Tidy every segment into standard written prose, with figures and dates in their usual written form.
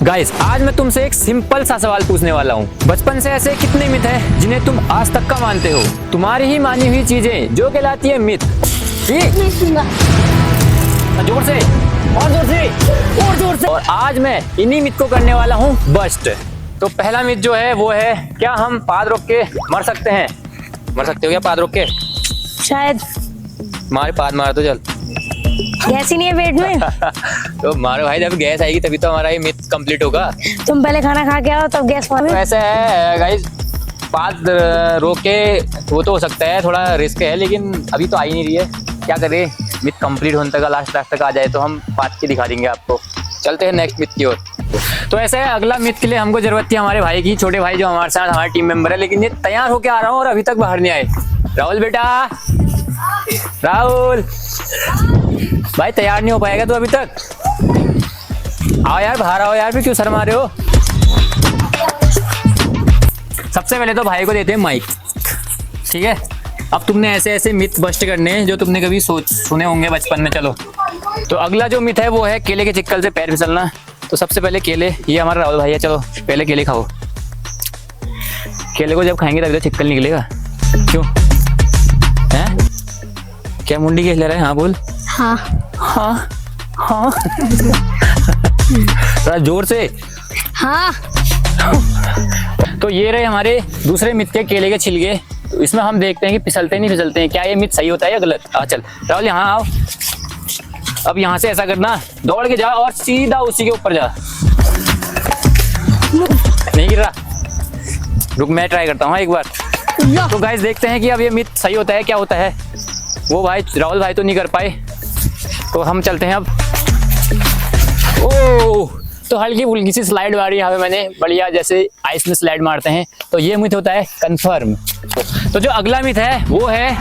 Guys आज मैं तुमसे एक सिंपल सा सवाल पूछने वाला हूँ। बचपन से ऐसे कितने मिथ हैं जिन्हें तुम आज तक का मानते हो? तुम्हारी ही मानी हुई चीजें जो कहलाती है मिथ। जोर से और जोर से और जोर से। और आज मैं इन्हीं मिथ को करने वाला हूँ बस्ट। तो पहला मिथ जो है वो है, क्या हम पाद रोक के मर सकते हैं? मर सकते हो क्या पाद रोक के? शायद। मारे पाद मार तो चल। गैस ही नहीं है पेट में। तो मारो भाई, जब गैस आएगी तभी तो हमारा ये मिथ कंप्लीट होगा। तुम पहले खाना खा के आओ तब गैस मारो। तो ऐसा है गाइस, पाद रोक के वो तो हो सकता है, थोड़ा रिस्क है, लेकिन अभी तो आ ही नहीं रही है। क्या करें, मिथ कंप्लीट होने तक लास्ट तक आ जाए तो हम पाद के दिखा देंगे आपको। चलते हैं नेक्स्ट मिथ की ओर। तो ऐसा है, अगला मिथ के लिए हमको जरूरत थी हमारे भाई की, छोटे भाई जो हमारे साथ हमारे टीम मेंबर है, लेकिन ये तैयार होके आ रहा हूँ और अभी तक बाहर नहीं आए। राहुल बेटा, राहुल भाई तैयार नहीं हो पाएगा तो अभी तक? आओ यार, बाहर आओ यार, फिर क्यों शर्मा रहे हो? सबसे पहले तो भाई को देते हैं माइक, ठीक है? अब तुमने ऐसे ऐसे मिथ बस्ट करने हैं जो तुमने कभी सुने होंगे बचपन में। चलो, तो अगला जो मिथ है वो है केले के चिक्कल से पैर फिसलना। तो सबसे पहले केले, ये हमारा राहुल भाई है, चलो पहले केले खाओ। केले को जब खाएंगे तभी तो चिक्कल निकलेगा। क्यों हैं? क्या मुंडी के ले रहे हैं? हाँ बोल। हाँ हाँ हाँ। थोड़ा जोर से। हाँ। तो ये रहे हमारे दूसरे मिथ के केले के छिलके। तो इसमें हम देखते हैं कि फिसलते नहीं फिसलते हैं, क्या ये मिथ सही होता है या गलत? चल राहुल यहाँ आओ। अब यहाँ से ऐसा करना, दौड़ के जा और सीधा उसी के ऊपर जा। नहीं गिर रहा? रुक, मैं ट्राई करता हूँ एक बार। तो गाइस देखते हैं कि अब ये मिथ सही होता है क्या होता है। वो भाई राहुल भाई तो नहीं कर पाए, तो हम चलते हैं अब। ओह, तो हल्की फुल्की सी स्लाइड मारी यहाँ पे मैंने, बढ़िया जैसे आइस में स्लाइड मारते हैं। तो ये मिथ होता है कंफर्म। तो जो अगला मिथ है वो है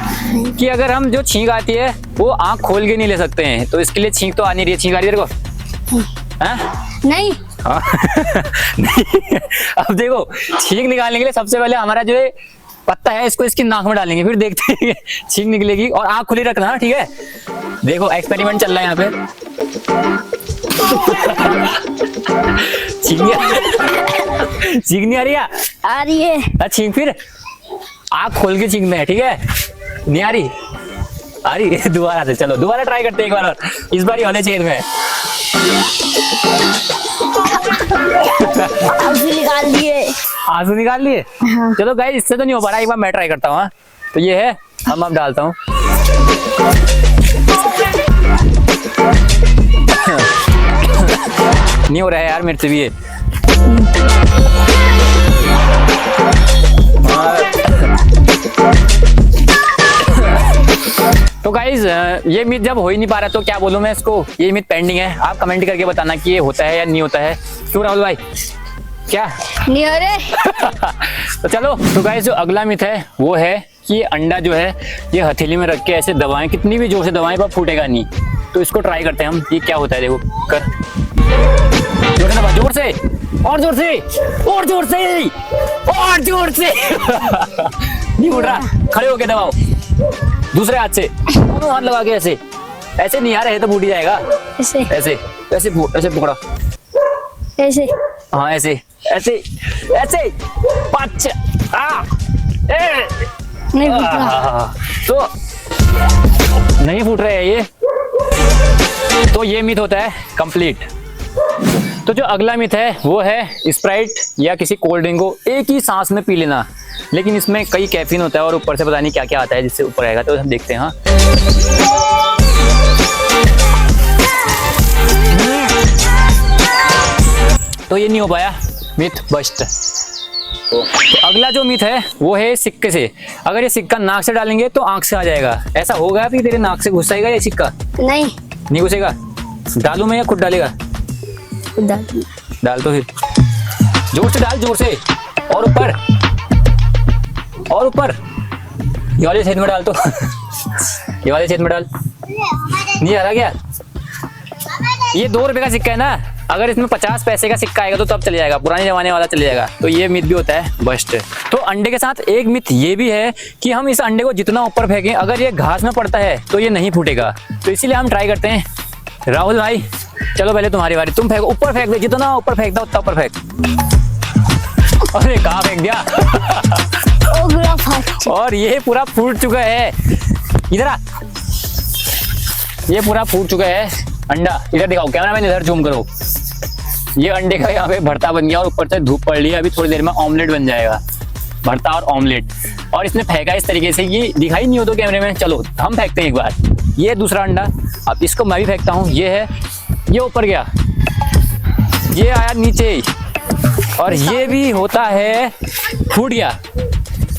कि अगर हम जो छींक आती है वो आंख खोल के नहीं ले सकते हैं। तो इसके लिए छींक तो आ नहीं रही है। छींक आ रही है तेरे को? नहीं। हाँ। नहीं। अब देखो, छींक निकालने के लिए सबसे पहले हमारा जो है पत्ता है, इसको इसकी नाक में डालेंगे, फिर देखते हैं छींक निकलेगी। और आंख खुली रखना, ठीक है? देखो एक्सपेरिमेंट चल रहा है यहाँ पे। छींक नहीं आ रही है? आ रही है। छींक, फिर आंख खोल के छींकना है, ठीक है? नहीं आ रही? आ रही? दोबारा से, चलो दोबारा ट्राई करते हैं एक बार और। इस बार होने चाहिए में। आंसू निकाल दिए। आंसू निकाल लिए? हाँ। चलो गाइस, इससे तो नहीं हो पा रहा, एक बार मैं ट्राई करता हूँ। हाँ, तो ये है, हम डालता हूँ। नहीं हो रहा है यार मेरे से भी ये। तो गाइज ये मिथ जब हो ही नहीं पा रहा तो क्या बोलूं मैं इसको, ये मिथ पेंडिंग है। आप कमेंट करके बताना कि ये होता है या नहीं होता है। क्यों राहुल भाई, क्या नहीं हो रहे? तो चलो, तो गाइज जो अगला मिथ है वो है कि अंडा जो है ये हथेली में रख के ऐसे दबाएं, कितनी भी जोर से दबाएं पर फूटेगा नहीं। तो इसको ट्राई करते हैं हम, ये क्या होता है। देखो कर, जोर से दबा, जोर से और जोर से और जोर से और जोर से। नहीं फूट रहा, खड़े होके दबाओ दूसरे हाथ से, दोनों हाथ लगा के ऐसे। ऐसे नहीं यार, है तो फूट ही जाएगा। ऐसे ऐसे ऐसे ऐसे पकड़ा, ऐसे। हाँ ऐसे ऐसे ऐसे। पाँच नहीं फूट रहा। तो नहीं फूट रहे हैं ये। तो ये मिथ होता है कंप्लीट। तो जो अगला मिथ है वो है स्प्राइट या किसी कोल्ड ड्रिंक को एक ही सांस में पी लेना, लेकिन इसमें कई कैफीन होता है और ऊपर से पता नहीं क्या क्या आता है जिससे ऊपर आएगा। तो हम देखते हैं। हाँ, तो ये नहीं हो पाया, मिथ बस्ट। तो अगला जो मिथ है वो है सिक्के से। अगर ये सिक्का नाक से डालेंगे तो आंख से आ जाएगा। ऐसा होगा फिर तेरे नाक से घुस जाएगा ये सिक्का? नहीं घुसेगा। डालू मैं या खुद डालेगा? डाल तो फिर जोर से डाल, जोर से और ऊपर और ऊपर। ये वाले छेद में डाल, तो ये वाले छेद में डाल। नहीं आ रहा क्या? ये 2 रुपए का सिक्का है ना, अगर इसमें 50 पैसे का सिक्का आएगा तो तब चले जाएगा, पुराने जमाने वाला चले जाएगा। तो ये मिथ भी होता है बस्ट। तो अंडे के साथ एक मिथ ये भी है कि हम इस अंडे को जितना ऊपर फेंकें, अगर ये घास में पड़ता है तो ये नहीं फूटेगा। तो इसीलिए हम ट्राई करते हैं राहुल भाई चलो पहले तुम्हारी बारी, तुम फेंको, ऊपर फेंक दे, जितना ऊपर फेंकता उतना ऊपर फेंक। अरे कहाँ फेंक दिया। ओ गिरा फट। और ये पूरा फूट चुका है, इधर आ, ये पूरा फूट चुका है अंडा। इधर दिखाओ कैमरामैन, इधर जूम करो। ये अंडे का यहाँ पे भरता बन गया और ऊपर से धूप पड़ रही है, अभी थोड़ी देर में ऑमलेट बन जाएगा, भरता और ऑमलेट। और इसने फेंका इस तरीके से कि दिखाई नहीं हो तो कैमरे में। चलो हम फेंकते हैं एक बार, ये दूसरा अंडा, अब इसको मैं भी फेंकता हूँ। ये है, ये ऊपर गया, ये आया नीचे, और ये भी होता है फूट गया।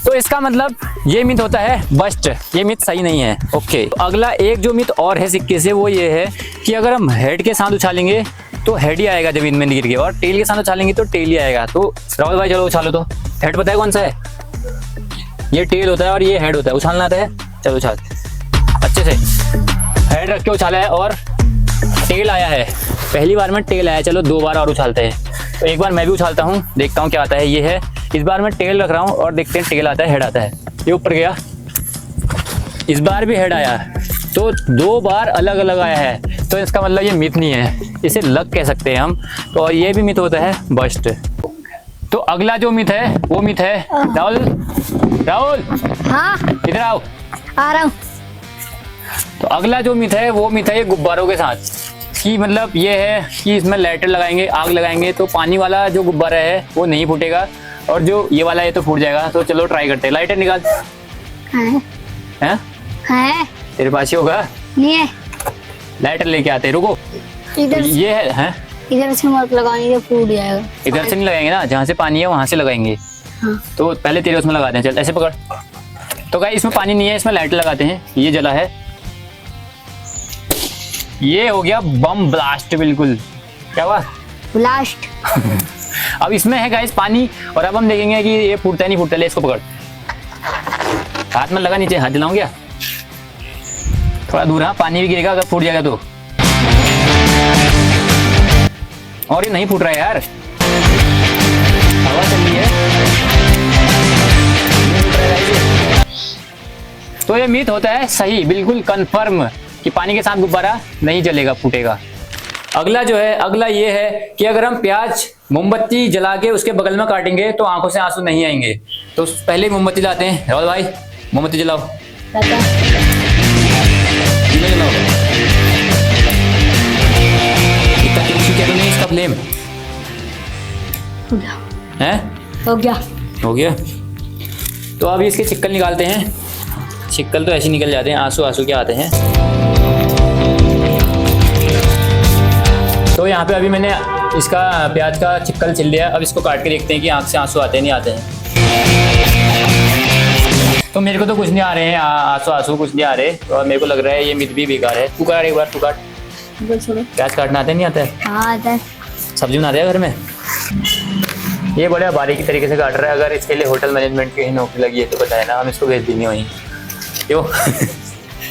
तो इसका मतलब ये मिथ होता है बस्ट, ये मिथ सही नहीं है। ओके, अगला एक जो मिथ और है सिक्के से, वो ये है कि अगर हम हेड के साथ उछालेंगे तो हेड ही आएगा जमीन में गिर के, और टेल के साथ उछालेंगे तो टेल ही आएगा। तो राहुल भाई चलो उछालो तो। हेड पता है कौन सा है? ये टेल होता है और ये हेड होता है। उछालना आता है? चलो उछाल अच्छे से। हेड रख के उछाला है और टेल आया है, पहली बार में टेल आया। चलो 2 बार और उछालते हैं। तो एक बार मैं भी उछालता हूँ, देखता हूँ क्या आता है। ये है, इस बार मैं टेल रख रहा हूँ और देखते हैं टेल आता है, हेड आता है। ये ऊपर गया, इस बार भी हेड आया, तो 2 बार अलग अलग आया है। तो इसका मतलब ये मिथ नहीं है, इसे लक कह सकते हैं हम। तो और ये भी मिथ होता है बस्ट। तो अगला जो मिथ है वो मिथ है, राहुल राहुल हाँ इधर आओ। आ रहा हूँ। तो अगला जो मिथ है वो मिथ है ये गुब्बारों के साथ, कि मतलब ये है कि इसमें लाइटर लगाएंगे, आग लगाएंगे तो पानी वाला जो गुब्बारा है वो नहीं फूटेगा, और जो ये वाला है तो फूट जाएगा। तो चलो ट्राई करते हैं। लाइटर निकाल। है तेरे पास ही होगा, नहीं है, लाइटर लेके आते हैं, रुको। इधर तो ये है, इधर से मत लगाने से फूट जाएगा। इधर से नहीं लगाएंगे ना, जहाँ से पानी है वहां से लगाएंगे। हाँ। तो पहले तेरे उसमें लगाते हैं, चल ऐसे पकड़। तो गाइस इसमें पानी नहीं है, इसमें लाइटर लगाते हैं। ये जला है, ये हो गया बम ब्लास्ट, बिल्कुल। क्या हुआ? ब्लास्ट। अब इसमें है गाइस पानी, और अब हम देखेंगे कि ये फूटता है नहीं फूटता। ले इसको पकड़, हाथ में लगा, नीचे हाथ दिलाऊं क्या? थोड़ा दूर, हाँ, पानी भी गिरेगा अगर फूट जाएगा तो। और ये नहीं फूट रहा है यार, हवा चल रही है। तो ये मिथ होता है सही, बिल्कुल कंफर्म, कि पानी के साथ गुब्बारा नहीं जलेगा, फूटेगा। अगला जो है, अगला ये है कि अगर हम प्याज मोमबत्ती जला के उसके बगल में काटेंगे तो आंखों से आंसू नहीं आएंगे। तो पहले मोमबत्ती जलाते हैं। राहुल भाई मोमबत्ती जलाओ, जलाओ। इतना तेज क्या नहीं इसका फ्लेम है? हो गया। हो गया। तो अभी इसके छिक्कल निकालते हैं। छिक्कल तो ऐसे निकल जाते हैं, आंसू आंसू के आते हैं। तो यहाँ पे अभी मैंने इसका प्याज का छिक्कल छिल लिया। अब इसको काट के देखते हैं कि आंख से आंसू आते हैं नहीं आते हैं। तो मेरे को तो कुछ नहीं आ रहे हैं, आंसू आंसू कुछ नहीं आ रहे, और मेरे को लग रहा है ये मिथ भी बेकार है। तू काट एक बार, तू काट। प्याज काटना आता है नहीं आता है? हाँ आता है। सब्जी बनाते हैं घर में? ये बड़ा बारीकी तरीके से काट रहा है। अगर इसके लिए होटल मैनेजमेंट की नौकरी लगी है तो बताए ना, हम इसको भेज देंगे वहीं। क्यों?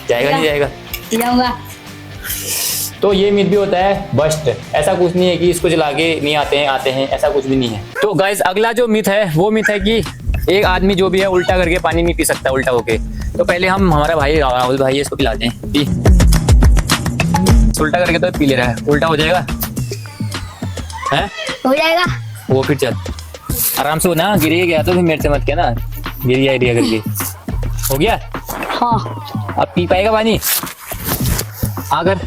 जाएगा नहीं जाएगा? जाऊंगा। तो ये मिथ भी होता है बस्ट। ऐसा कुछ नहीं है कि इसको जला के नहीं आते हैं, आते हैं, ऐसा कुछ भी नहीं है। तो गाइस अगला जो मिथ है वो मिथ है कि एक आदमी जो भी है उल्टा करके पानी नहीं पी सकता, उल्टा होके। तो पहले हम, हमारा भाई राहुल भाई है, इसको पिलाते हैं। पी, उल्टा करके तो पी ले रहा है, उल्टा हो जाएगा है? हो जाएगा वो। फिर चल आराम से हो ना, गिर गया तो फिर मेरे से मत क्या ना, गिर गया एरिया करके। हो गया? हाँ। अब पी पाएगा पानी? अगर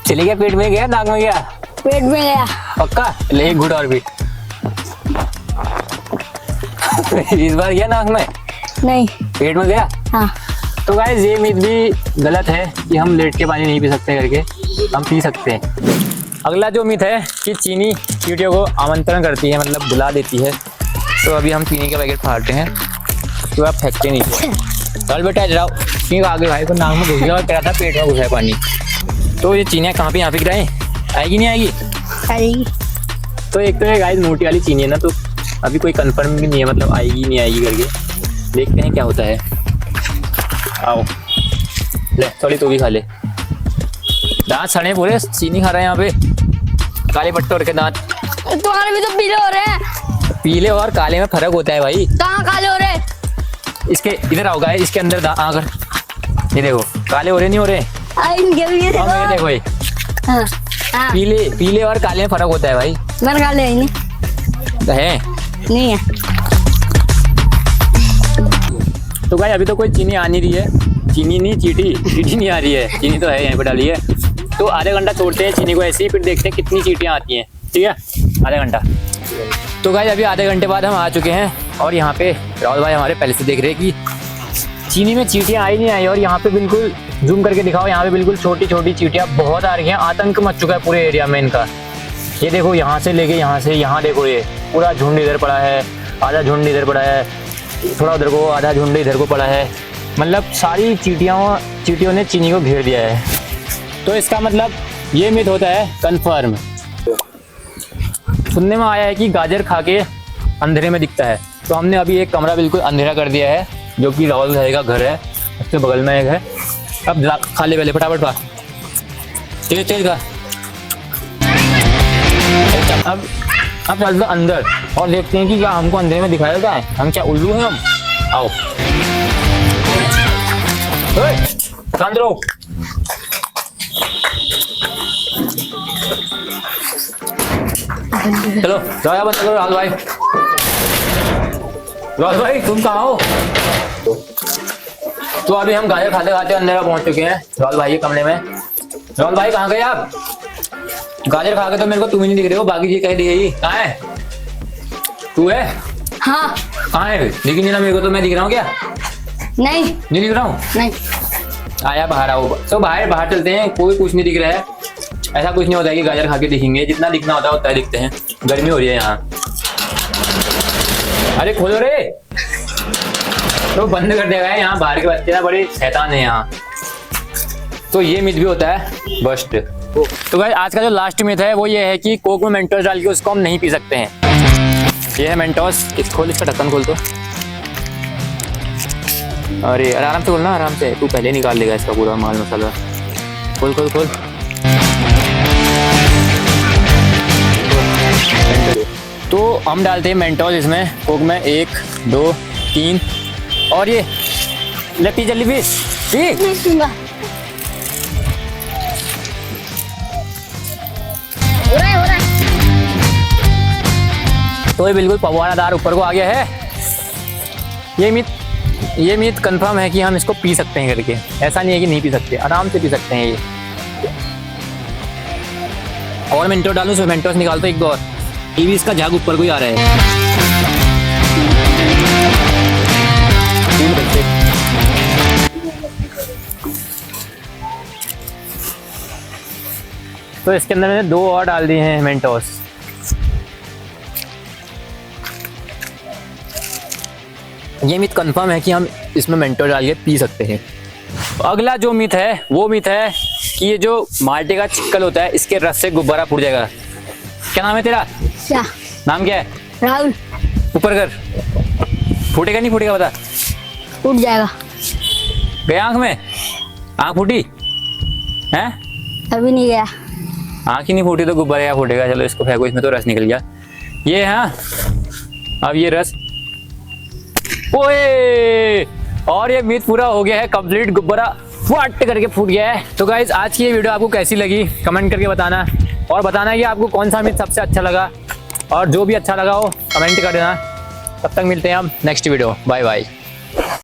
चले गया, पेट में गया, नाक में गया? पेट में गया। पक्का? ले एक घूंट और भी। इस बार गया नाक में? नहीं। पेट में गया? हाँ। तो गाइस ये मिथ भी गलत है कि हम लेट के पानी नहीं पी सकते करके, हम पी सकते हैं। अगला जो मिथ है कि चीनी चींटियों को आमंत्रण करती है, मतलब बुला देती है। तो अभी हम चीनी के पैकेट फाड़ते हैं, तो आप फेंकते नहीं। चल बेटा जाओ, ठीक आगे भाई को नाक में घुस गया और कह रहा था पेट में घुसा है पानी। तो ये चीनियाँ कहाँ पे यहाँ पे गिराएं? आएगी नहीं आएगी? आएगी। तो एक तो ये गाइस मोटी वाली चीनी है ना, तो अभी कोई कंफर्म भी नहीं है, मतलब आएगी नहीं आएगी करके। देखते हैं क्या होता है। आओ ले, थोड़ी तू भी खा ले। दांत सड़े पूरे, चीनी खा रहे हैं यहाँ पे, काले पट्टे और के दांत। तुम्हारे भी तो पीले हो रहे हैं। पीले और काले में फर्क होता है भाई। कहाँ काले हो रहे हैं? इसके इधर आओ गाइस, इसके अंदर आकर ये देखो काले हो रहे नहीं हो रहे। इनके भी और ये देखो ये हाँ हाँ पीले पीले और काले में फर्क होता है भाई। मेरे काले है नहीं है। नहीं है। तो भाई अभी तो कोई चीनी आ नहीं रही है, चीनी नहीं चीटी चीटी नहीं आ रही है, चीनी तो है यहाँ पे डाली है। तो आधा घंटा छोड़ते हैं चीनी को ऐसे ही, फिर देखते हैं कितनी चीटियाँ आती हैं। ठीक है आधा घंटा। तो भाई अभी आधे घंटे बाद हम आ चुके हैं और यहाँ पे राहुल भाई हमारे पहले से देख रहे हैं कि चीनी में चीटियाँ आई नहीं आई। और यहाँ पे बिल्कुल जूम करके दिखाओ, यहाँ पे बिल्कुल छोटी छोटी चीटियाँ बहुत आ रही हैं। आतंक मच चुका है पूरे एरिया में इनका। ये देखो यहाँ से लेके यहाँ से यहाँ देखो, ये पूरा झुंड इधर पड़ा है, आधा झुंड इधर पड़ा है, थोड़ा उधर को, आधा झुंड इधर को पड़ा है। मतलब सारी चीटियों ने चीनी को घेर दिया है। तो इसका मतलब ये मिथ होता है कंफर्म। सुनने में आया है कि गाजर खा के अंधेरे में दिखता है। तो हमने अभी एक कमरा बिल्कुल अंधेरा कर दिया है, जो कि राहुल भाई का घर है, उसके बगल में एक है। अब खा ले पहले फटाफट खा, तेज तेज खा। अब चलते हैं अंदर और देखते हैं कि क्या हमको अंधेरे में दिखाया जाता है। हम क्या उल्लू हैं हम? आओ शांत रहो। चलो दरवाजा बंद करो। राहुल भाई तुम कहाँ हो? तो अभी हम गाजर खाते खाते अंधेरा पहुंच चुके हैं राहुल भाई के कमरे में। राहुल भाई कहाँ गए आप? गाजर खा के तो मेरे को तुम ही नहीं दिख रहे हो, बाकी जी कह दी गई। कहाँ है तू? है हाँ कहाँ है? दिख नहीं ना मेरे को, तो मैं दिख रहा हूँ क्या? नहीं नहीं दिख रहा हूँ। नहीं आया बाहर आओ। तो बाहर चलते हैं, कोई कुछ नहीं दिख रहा है। ऐसा कुछ नहीं होता है कि गाजर खा के दिखेंगे, जितना दिखना होता है उतना दिखते हैं। गर्मी हो रही है यहाँ। अरे खोलो रे, तो बंद कर देगा यहाँ। बाहर के बच्चे ना बड़े शैतान है यहाँ। तो ये मिथ भी होता है बस्ट। तो भाई आज का जो लास्ट मिथ है वो ये है कि कोक में मेंटोस डाल के उसको हम नहीं पी सकते हैं। ये है मेंटोस। खोल इसका ढक्कन खोल। तो अरे आराम से खोलना, आराम से। तू पहले निकाल लेगा इसका पूरा माल मसाला। खोल खोल खोल। तो हम डालते हैं मेंटोस इसमें, कोक में 1 2 3। और ये ले पी जल्दी पी पी। नहीं पीऊंगा। हो रहा है। तो ये बिल्कुल फव्वारादार ऊपर को आ गया है। ये मिथ कंफर्म है कि हम इसको पी सकते हैं करके। ऐसा नहीं है कि नहीं पी सकते, आराम से पी सकते हैं ये। और मेंटोस डालूं, सो मेंटोस निकाल दो 1 2 और। टीवी इसका झाग ऊपर को ही आ रहा है। तो इसके अंदर मैंने 2 और डाल दिए हैं मेंटोस। ये मिथ कंफर्म है कि हम इसमें मेंटोस डाल के पी सकते हैं। अगला जो मिथ है वो मिथ है कि ये जो माल्टे का चिक्कल होता है, इसके रस से गुब्बारा फूट जाएगा। क्या नाम है तेरा? क्या नाम क्या है? राहुल। ऊपर कर। फूटेगा नहीं फूटेगा बता? टूट जाएगा। गया आंख में? आंख फूटी है? अभी नहीं गया। आंख ही नहीं फूटी तो गुब्बारा क्या फूटेगा? चलो इसको फेंको, इसमें तो रस निकल गया। ये है। अब ये रस, ओए, और ये मिथ पूरा हो गया है कंप्लीट। गुब्बारा फट करके फूट गया है। तो गाइज आज की ये वीडियो आपको कैसी लगी कमेंट करके बताना, और बताना कि आपको कौन सा मिथ सबसे अच्छा लगा, और जो भी अच्छा लगा हो कमेंट कर देना। तब तक मिलते हैं हम नेक्स्ट वीडियो। Bye bye.